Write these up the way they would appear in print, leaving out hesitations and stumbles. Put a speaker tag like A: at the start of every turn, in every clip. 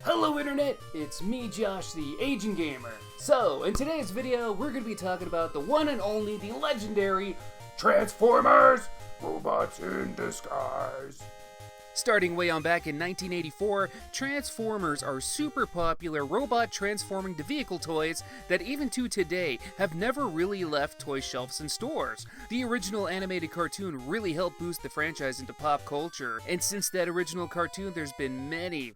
A: Hello Internet, it's me Josh, the Aging Gamer. So, in today's video, we're going to be talking about the one and only, the legendary Transformers! Robots in Disguise. Starting way on back in 1984, Transformers are super popular robot transforming to vehicle toys that even to today have never really left toy shelves in stores. The original animated cartoon really helped boost the franchise into pop culture, and since that original cartoon there's been many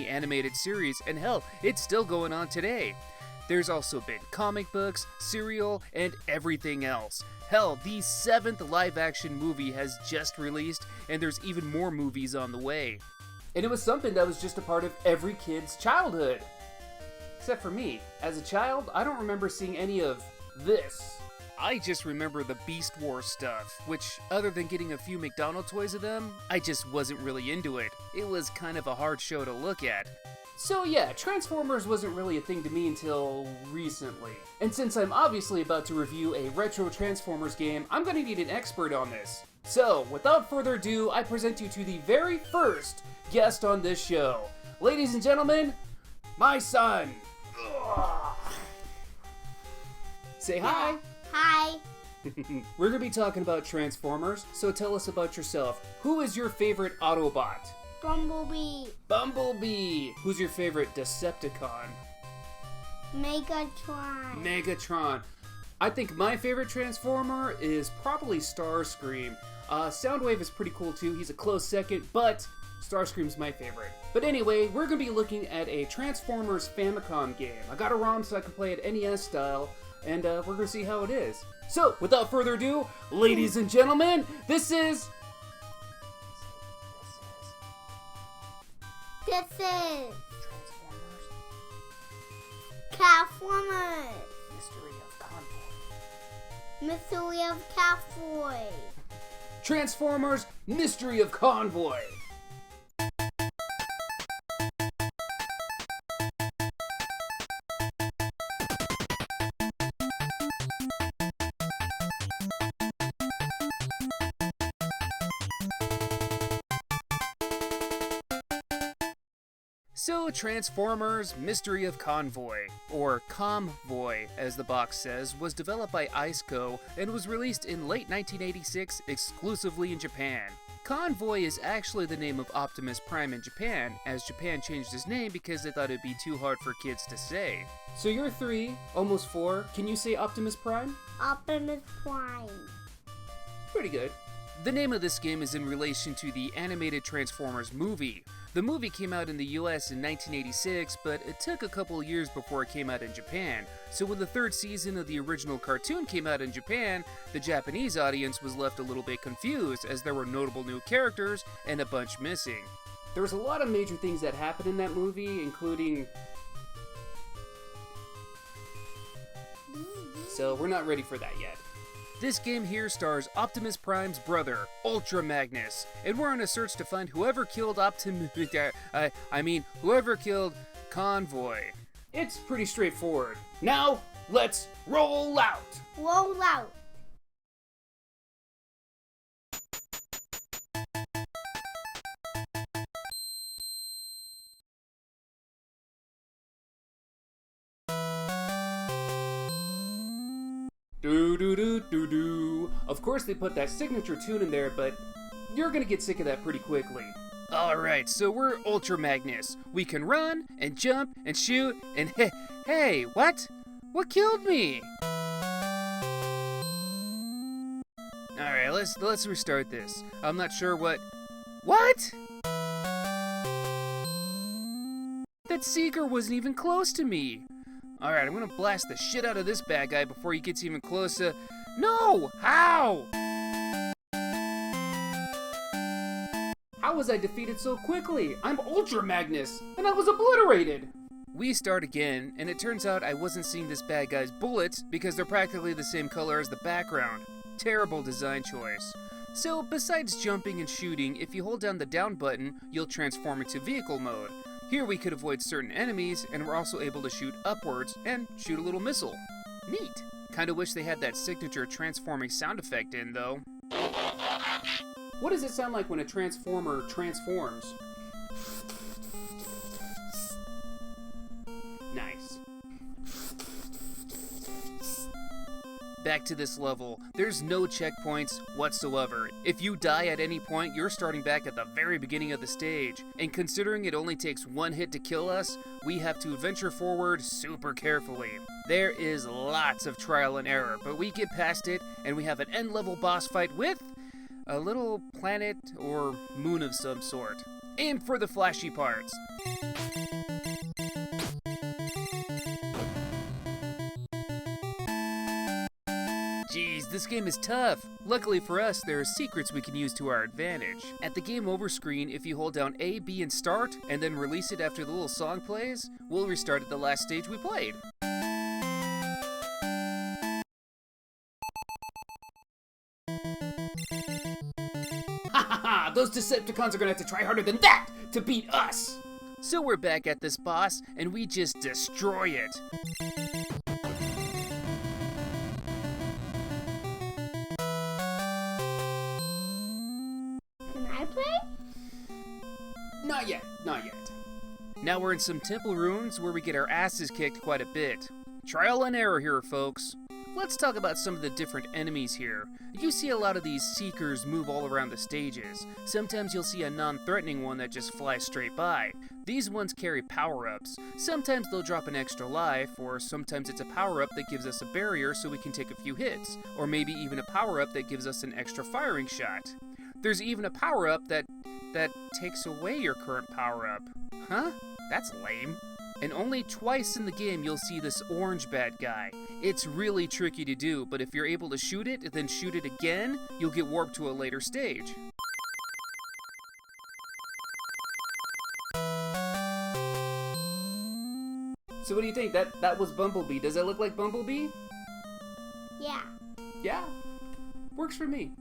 A: animated series, and hell, it's still going on today. There's also been comic books, cereal, and everything else. Hell, the 7th live-action movie has just released, and there's even more movies on the way. And it was something that was just a part of every kid's childhood. Except for me. As a child, I don't remember seeing any of this. I just remember the Beast Wars stuff, which, other than getting a few McDonald's toys of them, I just wasn't really into it. It was kind of a hard show to look at. So yeah, Transformers wasn't really a thing to me until recently. And since I'm obviously about to review a retro Transformers game, I'm gonna need an expert on this. So, without further ado, I present you to the very first guest on this show. Ladies and gentlemen, my son. Ugh. Say hi.
B: Hi.
A: We're gonna be talking about Transformers, so tell us about yourself. Who is your favorite Autobot?
B: Bumblebee.
A: Bumblebee! Who's your favorite Decepticon?
B: Megatron.
A: Megatron. I think my favorite Transformer is probably Starscream. Soundwave is pretty cool too, he's a close second, but Starscream's my favorite. But anyway, we're going to be looking at a Transformers Famicom game. I got a ROM so I can play it NES style, and we're going to see how it is. So, without further ado, ladies and gentlemen, this is...
B: This is Transformers.
A: Mystery of Convoy.
B: Mystery of Convoy.
A: Transformers Mystery of Convoy. So, Transformers Mystery of Convoy, or Convoy as the box says, was developed by IceCo and was released in late 1986 exclusively in Japan. Convoy is actually the name of Optimus Prime in Japan, as Japan changed his name because they thought it'd be too hard for kids to say. So you're 3, almost 4, can you say Optimus Prime?
B: Optimus Prime.
A: Pretty good. The name of this game is in relation to the animated Transformers movie. The movie came out in the US in 1986, but it took a couple years before it came out in Japan. So when the 3rd season of the original cartoon came out in Japan, the Japanese audience was left a little bit confused as there were notable new characters and a bunch missing. There was a lot of major things that happened in that movie, including... So we're not ready for that yet. This game here stars Optimus Prime's brother, Ultra Magnus, and we're on a search to find whoever killed whoever killed Convoy. It's pretty straightforward. Now, let's roll out!
B: Roll out.
A: Do-do-do-do-do. Of course they put that signature tune in there, but you're gonna get sick of that pretty quickly. Alright, so we're Ultra Magnus. We can run, and jump, and shoot, and hey, what? What killed me? Alright, let's restart this. I'm not sure what... What? That Seeker wasn't even close to me. Alright, I'm gonna blast the shit out of this bad guy before he gets even closer. No! How? How was I defeated so quickly? I'm Ultra Magnus, and I was obliterated! We start again, and it turns out I wasn't seeing this bad guy's bullets because they're practically the same color as the background. Terrible design choice. So, besides jumping and shooting, if you hold down the down button, you'll transform into vehicle mode. Here we could avoid certain enemies, and we're also able to shoot upwards and shoot a little missile. Neat. Kinda wish they had that signature transforming sound effect in, though. What does it sound like when a transformer transforms? back to this level. There's no checkpoints whatsoever. If you die at any point, you're starting back at the very beginning of the stage. And considering it only takes one hit to kill us, we have to venture forward super carefully. There is lots of trial and error, but we get past it and we have an end level boss fight with a little planet or moon of some sort. Aim for the flashy parts. Jeez, this game is tough. Luckily for us, there are secrets we can use to our advantage. At the game over screen, if you hold down A, B, and start, and then release it after the little song plays, we'll restart at the last stage we played. Ha! Those Decepticons are gonna have to try harder than that to beat us! So we're back at this boss, and we just destroy it.
B: Can I play?
A: Not yet, not yet. Now we're in some temple ruins where we get our asses kicked quite a bit. Trial and error here, folks. Let's talk about some of the different enemies here. You see a lot of these seekers move all around the stages. Sometimes you'll see a non-threatening one that just flies straight by. These ones carry power-ups. Sometimes they'll drop an extra life, or sometimes it's a power-up that gives us a barrier so we can take a few hits, or maybe even a power-up that gives us an extra firing shot. There's even a power-up that takes away your current power-up. Huh? That's lame. And only twice in the game you'll see this orange bad guy. It's really tricky to do, but if you're able to shoot it, then shoot it again, you'll get warped to a later stage. So what do you think? That was Bumblebee. Does it look like Bumblebee?
B: Yeah.
A: Yeah. Works for me.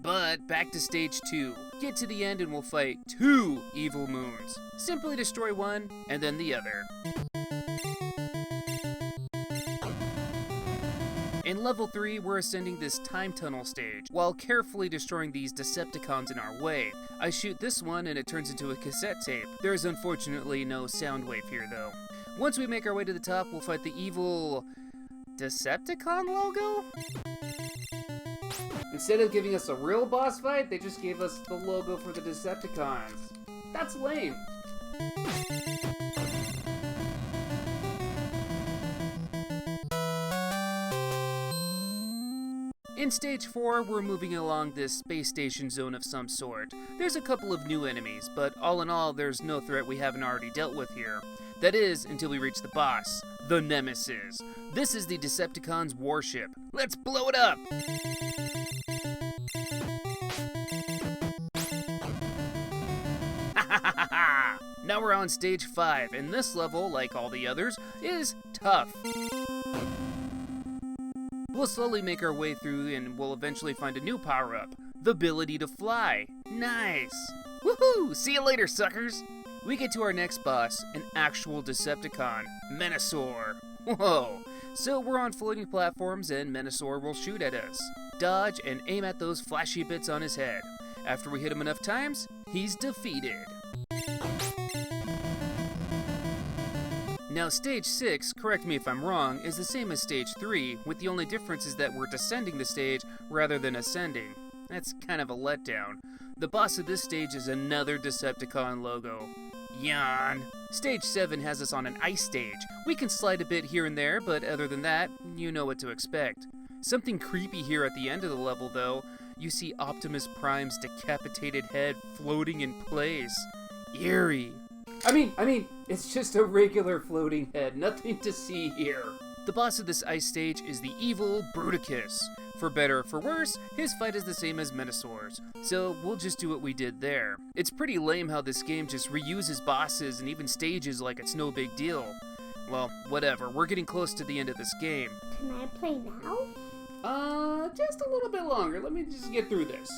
A: But back to stage 2. Get to the end and we'll fight 2 evil moons. Simply destroy one and then the other. In level 3, we're ascending this time tunnel stage, while carefully destroying these Decepticons in our way. I shoot this one and it turns into a cassette tape. There is unfortunately no sound wave here though. Once we make our way to the top, we'll fight the evil Decepticon logo? Instead of giving us a real boss fight, they just gave us the logo for the Decepticons. That's lame. In stage 4, we're moving along this space station zone of some sort. There's a couple of new enemies, but all in all, there's no threat we haven't already dealt with here. That is, until we reach the boss, the Nemesis. This is the Decepticons' warship. Let's blow it up! Now we're on stage 5, and this level, like all the others, is tough. We'll slowly make our way through and we'll eventually find a new power-up, the ability to fly. Nice! Woohoo! See you later, suckers! We get to our next boss, an actual Decepticon, Menasor. Whoa! So we're on floating platforms and Menasor will shoot at us. Dodge and aim at those flashy bits on his head. After we hit him enough times, he's defeated. Now stage 6, correct me if I'm wrong, is the same as stage 3, with the only difference is that we're descending the stage rather than ascending. That's kind of a letdown. The boss of this stage is another Decepticon logo. Yawn. Stage 7 has us on an ice stage. We can slide a bit here and there, but other than that, you know what to expect. Something creepy here at the end of the level though. You see Optimus Prime's decapitated head floating in place. Eerie. I mean, it's just a regular floating head, nothing to see here. The boss of this ice stage is the evil Bruticus. For better or for worse, his fight is the same as Menasor's, so we'll just do what we did there. It's pretty lame how this game just reuses bosses and even stages like it's no big deal. Well, whatever, we're getting close to the end of this game.
B: Can I play now?
A: Just a little bit longer, let me just get through this.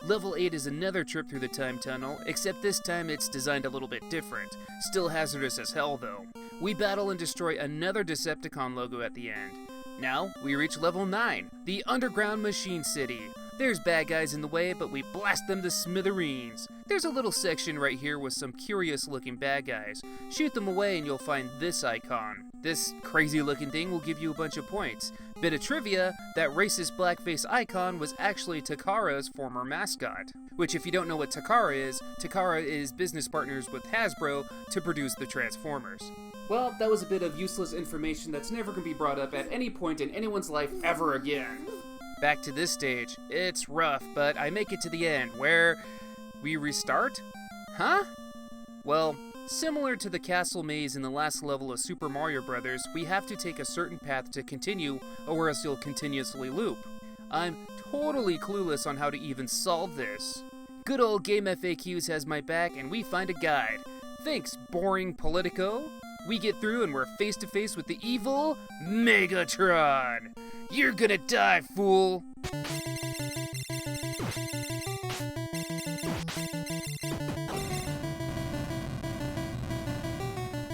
A: Level 8 is another trip through the time tunnel, except this time it's designed a little bit different. Still hazardous as hell though. We battle and destroy another Decepticon logo at the end. Now, we reach level 9, the Underground Machine City. There's bad guys in the way, but we blast them to smithereens. There's a little section right here with some curious looking bad guys. Shoot them away and you'll find this icon. This crazy looking thing will give you a bunch of points. Bit of trivia, that racist blackface icon was actually Takara's former mascot. Which, if you don't know what Takara is business partners with Hasbro to produce the Transformers. Well, that was a bit of useless information that's never going to be brought up at any point in anyone's life ever again. Back to this stage. It's rough, but I make it to the end, where we restart? Huh? Well, similar to the castle maze in the last level of Super Mario Bros., we have to take a certain path to continue, or else you'll continuously loop. I'm totally clueless on how to even solve this. Good old Game FAQs has my back, and we find a guide. Thanks, boring Politico. We get through and we're face to face with the evil Megatron. You're gonna die, fool.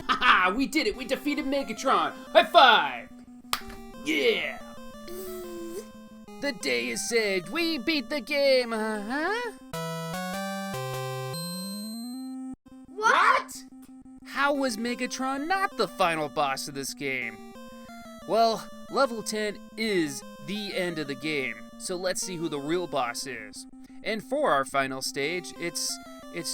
A: Haha, we did it. We defeated Megatron. High five. Yeah. The day is saved. We beat the game. What? How was Megatron not the final boss of this game? Well, level 10 is the end of the game, so let's see who the real boss is. And for our final stage, it's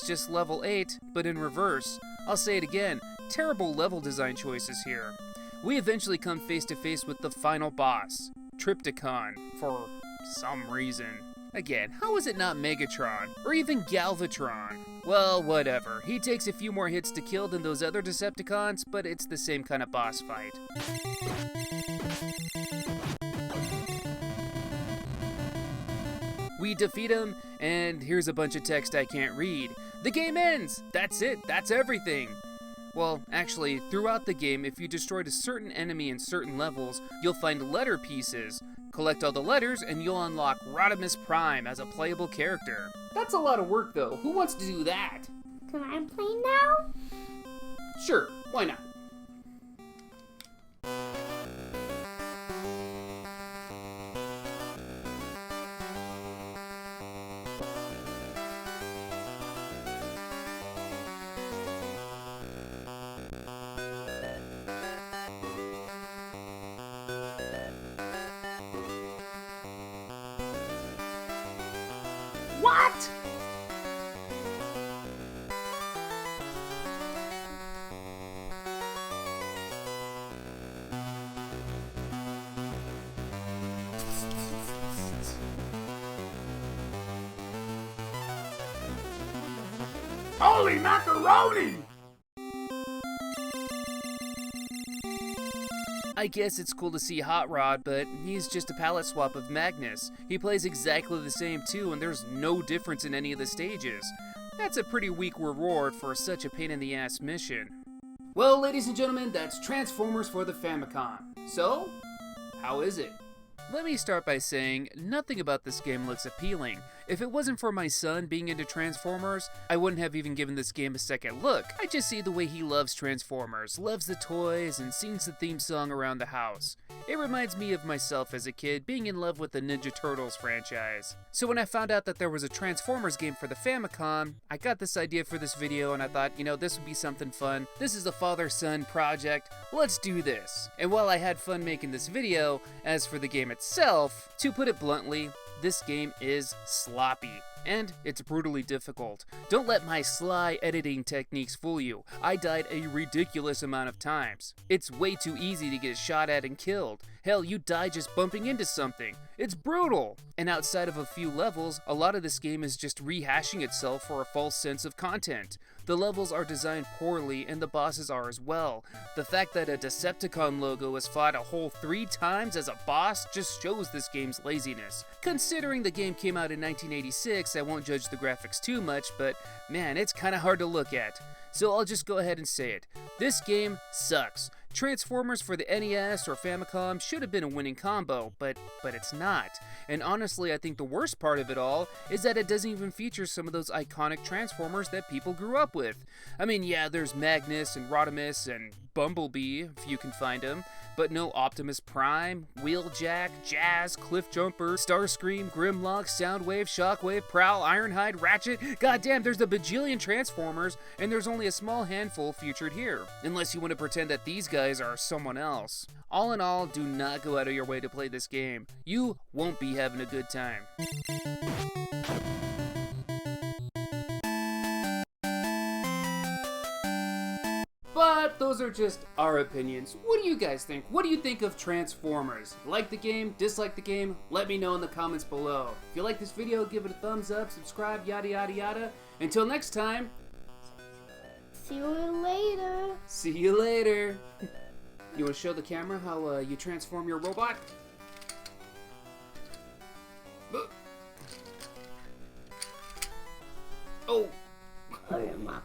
A: just level 8, but in reverse. I'll say it again, terrible level design choices here. We eventually come face to face with the final boss, Triptychon, for some reason. Again, how is it not Megatron, or even Galvatron? Well, whatever. He takes a few more hits to kill than those other Decepticons, but it's the same kind of boss fight. We defeat him, and here's a bunch of text I can't read. The game ends! That's it, that's everything! Well, actually, throughout the game, if you destroyed a certain enemy in certain levels, you'll find letter pieces. Collect all the letters, and you'll unlock Rodimus Prime as a playable character. That's a lot of work, though. Who wants to do that?
B: Can I play now?
A: Sure, why not? What? Holy macaroni! I guess it's cool to see Hot Rod, but he's just a palette swap of Magnus. He plays exactly the same too, and there's no difference in any of the stages. That's a pretty weak reward for such a pain-in-the-ass mission. Well, ladies and gentlemen, that's Transformers for the Famicom. So, how is it? Let me start by saying, nothing about this game looks appealing. If it wasn't for my son being into Transformers, I wouldn't have even given this game a second look. I just see the way he loves Transformers, loves the toys, and sings the theme song around the house. It reminds me of myself as a kid being in love with the Ninja Turtles franchise. So when I found out that there was a Transformers game for the Famicom, I got this idea for this video and I thought, this would be something fun. This is a father-son project. Let's do this. And while I had fun making this video, as for the game itself, to put it bluntly, this game is sloppy, and it's brutally difficult. Don't let my sly editing techniques fool you. I died a ridiculous amount of times. It's way too easy to get shot at and killed. Hell, you die just bumping into something. It's brutal! And outside of a few levels, a lot of this game is just rehashing itself for a false sense of content. The levels are designed poorly, and the bosses are as well. The fact that a Decepticon logo is fought a whole 3 times as a boss just shows this game's laziness. Considering the game came out in 1986, I won't judge the graphics too much, but man, it's kinda hard to look at. So I'll just go ahead and say it. This game sucks. Transformers for the NES or Famicom should have been a winning combo, but it's not. And honestly, I think the worst part of it all is that it doesn't even feature some of those iconic Transformers that people grew up with. I mean, yeah, there's Magnus and Rodimus and Bumblebee, if you can find him, but no Optimus Prime, Wheeljack, Jazz, Cliffjumper, Starscream, Grimlock, Soundwave, Shockwave, Prowl, Ironhide, Ratchet. Goddamn, there's a bajillion Transformers, and there's only a small handful featured here, unless you want to pretend that these guys are someone else. All in all, do not go out of your way to play this game. You won't be having a good time. But those are just our opinions. What do you guys think? What do you think of Transformers? Like the game? Dislike the game? Let me know in the comments below. If you like this video, give it a thumbs up, subscribe, yada yada yada. Until next time,
B: See you later.
A: see you later. You want to show the camera how you transform your robot? Oh.
B: Oh, your mother.